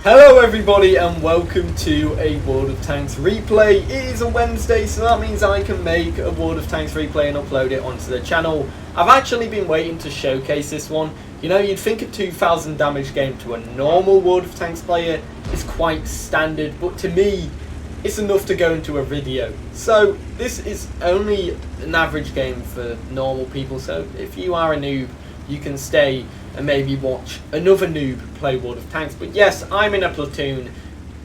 Hello everybody and welcome to a World of Tanks replay. It is a Wednesday, so that means I can make a World of Tanks replay and upload it onto the channel. I've actually been waiting to showcase this one. You know, you'd think a 2000 damage game to a normal World of Tanks player is quite standard, but to me it's enough to go into a video. So this is only an average game for normal people, so if you are a noob you can stay and maybe watch another noob play World of Tanks. But yes, I'm in a platoon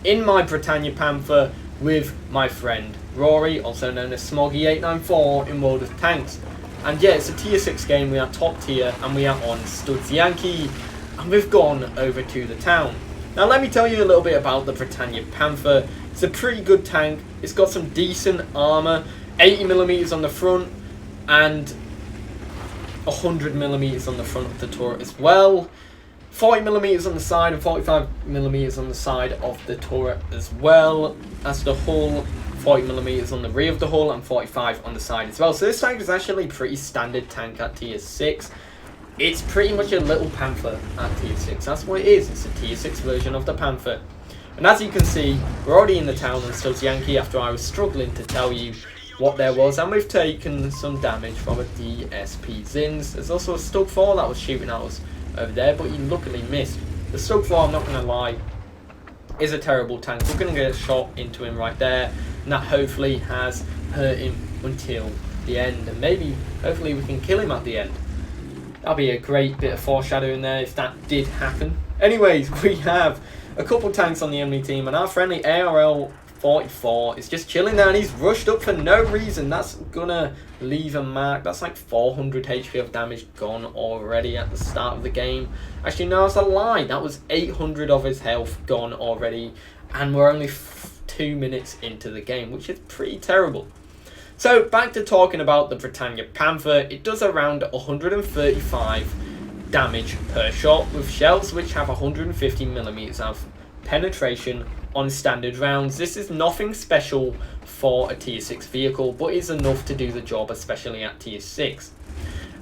in my Bretagne Panther with my friend Rory, also known as Smoggy894 in World of Tanks. And yeah, it's a tier 6 game, we are top tier and we are on Studs Yankee and we've gone over to the town. Now let me tell you a little bit about the Bretagne Panther. It's a pretty good tank, it's got some decent armour, 80mm on the front and 100mm on the front of the turret as well, 40mm on the side and 45mm on the side of the turret as well as the hull, 40mm on the rear of the hull and 45 on the side as well. So this tank is actually a pretty standard tank at tier 6. It's pretty much a little Panther at tier 6, that's what it is, it's a tier 6 version of the Panther. And as you can see, we're already in the town on Studs Yankee after I was struggling to tell you what there was, and we've taken some damage from a DSP Zins. There's also a Stug 4 that was shooting at us over there, but he luckily missed. The Stug 4, I'm not going to lie, is a terrible tank. We're going to get a shot into him right there, and that hopefully has hurt him until the end, and maybe, hopefully we can kill him at the end. That'll be a great bit of foreshadowing there if that did happen. Anyways, we have a couple tanks on the enemy team, and our friendly ARL 44 is just chilling there and he's rushed up for no reason. That's gonna leave a mark. That's like 400 HP of damage gone already at the start of the game. Actually no, it's a lie, that was 800 of his health gone already and we're only 2 minutes into the game, which is pretty terrible. So back to talking about the Bretagne Panther. It does around 135 damage per shot with shells which have 150mm of penetration on standard rounds. This is nothing special for a tier 6 vehicle, but is enough to do the job, especially at tier 6.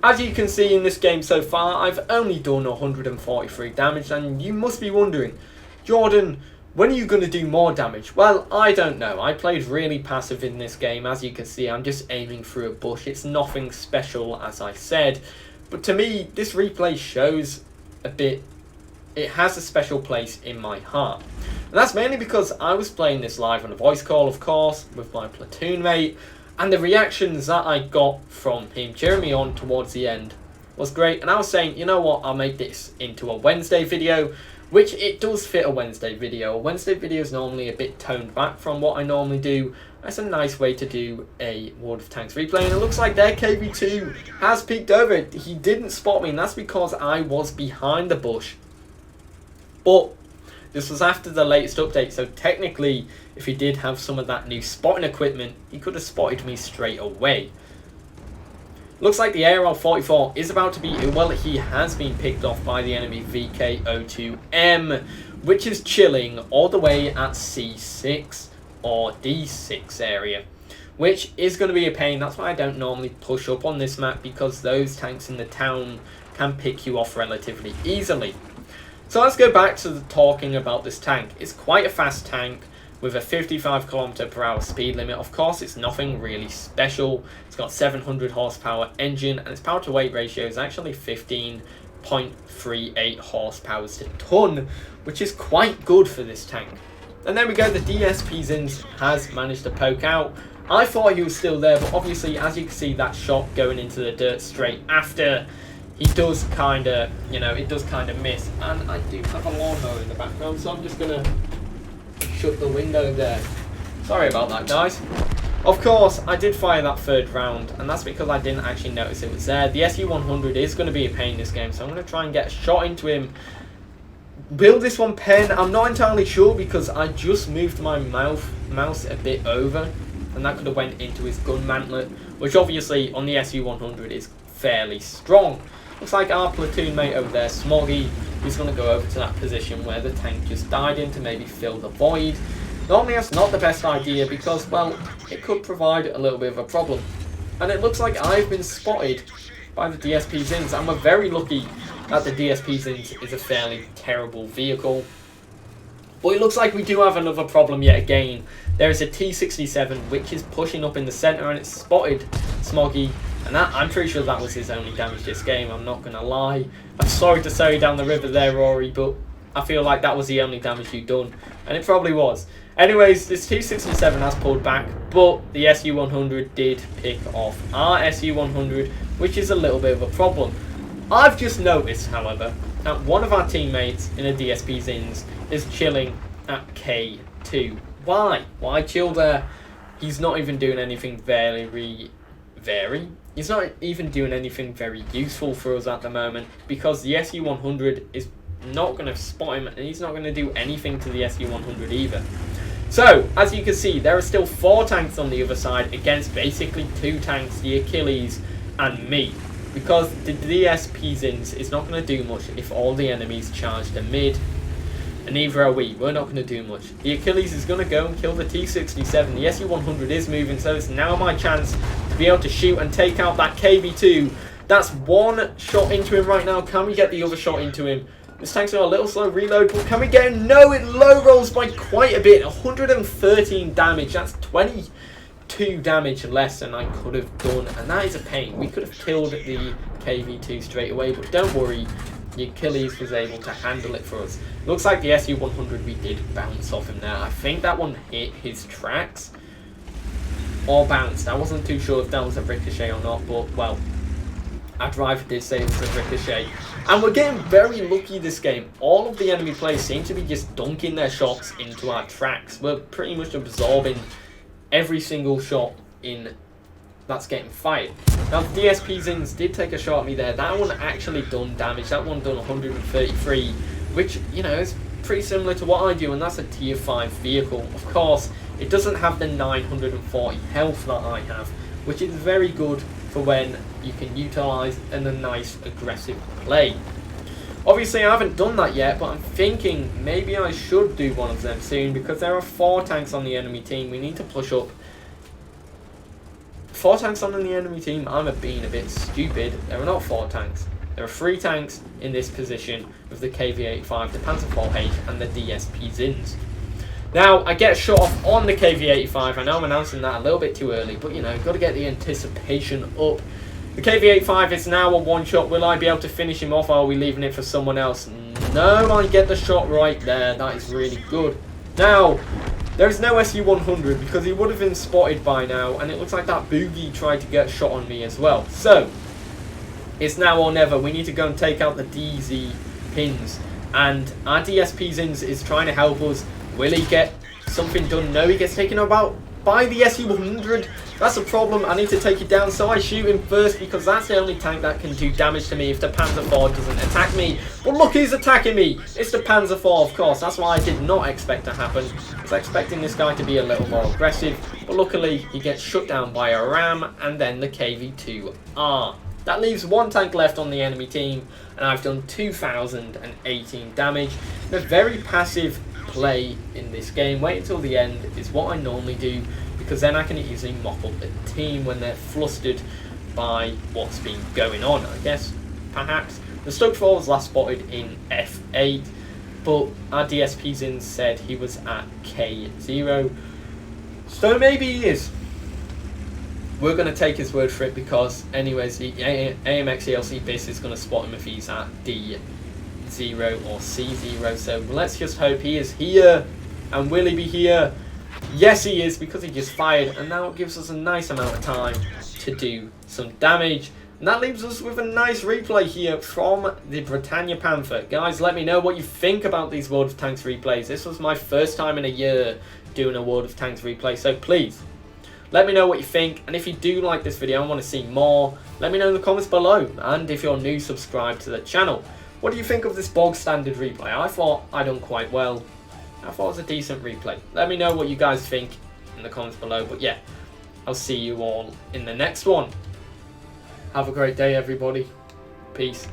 As you can see in this game so far, I've only done 143 damage, and you must be wondering, Jordan, when are you going to do more damage? Well, I don't know. I played really passive in this game. As you can see, I'm just aiming through a bush. It's nothing special, as I said, but to me, this replay shows a bit. It has a special place in my heart. And that's mainly because I was playing this live on a voice call, of course, with my platoon mate, and the reactions that I got from him cheering me on towards the end was great. And I was saying, you know what, I'll make this into a Wednesday video, which it does fit a Wednesday video. A Wednesday video is normally a bit toned back from what I normally do. That's a nice way to do a World of Tanks replay, and it looks like their KV2 has peeked over. He didn't spot me, and that's because I was behind the bush. But this was after the latest update, so technically if he did have some of that new spotting equipment, he could have spotted me straight away. Looks like the ARL 44 is about to be, well, he has been picked off by the enemy VK02M, which is chilling all the way at C6 or D6 area, which is going to be a pain. That's why I don't normally push up on this map, because those tanks in the town can pick you off relatively easily. So let's go back to the talking about this tank. It's quite a fast tank with a 55km/h speed limit. Of course, it's nothing really special. It's got 700 horsepower engine and its power to weight ratio is actually 15.38 horsepower to ton, which is quite good for this tank. And there we go, the DSP Zins has managed to poke out. I thought he was still there, but obviously, as you can see, that shot going into the dirt straight after, he does kind of, you know, it does kind of miss. And I do have a lawnmower in the background, so I'm just going to shut the window there. Sorry about that, guys. Of course, I did fire that third round, and that's because I didn't actually notice it was there. The SU-100 is going to be a pain in this game, so I'm going to try and get a shot into him. Will this one pen? I'm not entirely sure, because I just moved my mouse a bit over, and that could have went into his gun mantlet, which obviously on the SU-100 is fairly strong. Looks like our platoon mate over there, Smoggy, is going to go over to that position where the tank just died in to maybe fill the void. Normally that's not the best idea because, well, it could provide a little bit of a problem. And it looks like I've been spotted by the DSP Zins, and we're very lucky that the DSP Zins is a fairly terrible vehicle. But it looks like we do have another problem yet again. There is a T-67 which is pushing up in the centre, and it's spotted Smoggy. And that, I'm pretty sure that was his only damage this game, I'm not going to lie. I'm sorry to say down the river there, Rory, but I feel like that was the only damage you've done. And it probably was. Anyways, this T-67 has pulled back, but the SU-100 did pick off our SU-100, which is a little bit of a problem. I've just noticed, however, that one of our teammates in a DSP Zins is chilling at K2. Why? Why chill there? He's not even doing anything He's not even doing anything very useful for us at the moment, because the SU-100 is not going to spot him, and he's not going to do anything to the SU-100 either. So, as you can see, there are still 4 tanks on the other side against basically 2 tanks, the Achilles and me. Because the DSP Zins is not going to do much if all the enemies charge the mid, and neither are we. We're not going to do much. The Achilles is going to go and kill the T-67. The SU-100 is moving, so it's now my chance to be able to shoot and take out that KV-2. That's 1 shot into him right now. Can we get the other shot into him? This tank's got a little slow reload, but can we get him? No, it low rolls by quite a bit. 113 damage. That's 22 damage less than I could have done, and that is a pain. We could have killed the KV-2 straight away, but don't worry. The Achilles was able to handle it for us. Looks like the SU-100, we did bounce off him there. I think that one hit his tracks or bounced. I wasn't too sure if that was a ricochet or not, but well, our driver did say it was a ricochet. And we're getting very lucky this game. All of the enemy players seem to be just dunking their shots into our tracks. We're pretty much absorbing every single shot in that's getting fired. Now, the DSP Zins did take a shot at me there. That one actually done damage. That one done 133, which, you know, is pretty similar to what I do, and that's a tier 5 vehicle. Of course, it doesn't have the 940 health that I have, which is very good for when you can utilise in a nice aggressive play. Obviously, I haven't done that yet, but I'm thinking maybe I should do one of them soon, because there are 4 tanks on the enemy team. We need to push up. 4 tanks on the enemy team. I'm being a bit stupid. There are not 4 tanks. There are 3 tanks in this position with the KV-85, the Panther 4H, and the DSP Zins. Now, I get shot off on the KV-85. I know I'm announcing that a little bit too early, but, you know, got to get the anticipation up. The KV-85 is now a one-shot. Will I be able to finish him off, or are we leaving it for someone else? No, I get the shot right there. That is really good. Now, there's no SU-100 because he would have been spotted by now, and it looks like that Boogie tried to get a shot on me as well. So, it's now or never. We need to go and take out the DZ pins, and our DSP Zins is trying to help us. Will he get something done? No, he gets taken about by the SU-100. That's a problem. I need to take it down, so I shoot him first because that's the only tank that can do damage to me if the Panther 4 doesn't attack me. But look who's attacking me. It's the Panther 4, of course. That's what I did not expect to happen. I was expecting this guy to be a little more aggressive, but luckily he gets shut down by a ram and then the KV-2R. That leaves 1 tank left on the enemy team, and I've done 2,018 damage. A very passive play in this game. Wait until the end is what I normally do, because then I can easily mop up the team when they're flustered by what's been going on, I guess, perhaps. The Stoke 4 was last spotted in F8, but our DSP Zins said he was at K0, so maybe he is. We're going to take his word for it, because anyways, the AMX ELC base is going to spot him if he's at D0 or C0, so let's just hope he is here. And will he be here? Yes, he is, because he just fired, and now it gives us a nice amount of time to do some damage. And that leaves us with a nice replay here from the Bretagne Panther. Guys, let me know what you think about these World of Tanks replays. This was my first time in a year doing a World of Tanks replay, so please let me know what you think. And if you do like this video and want to see more, let me know in the comments below. And if you're new, subscribe to the channel. What do you think of this bog standard replay? I thought I done quite well. I thought it was a decent replay. Let me know what you guys think in the comments below. But yeah, I'll see you all in the next one. Have a great day, everybody. Peace.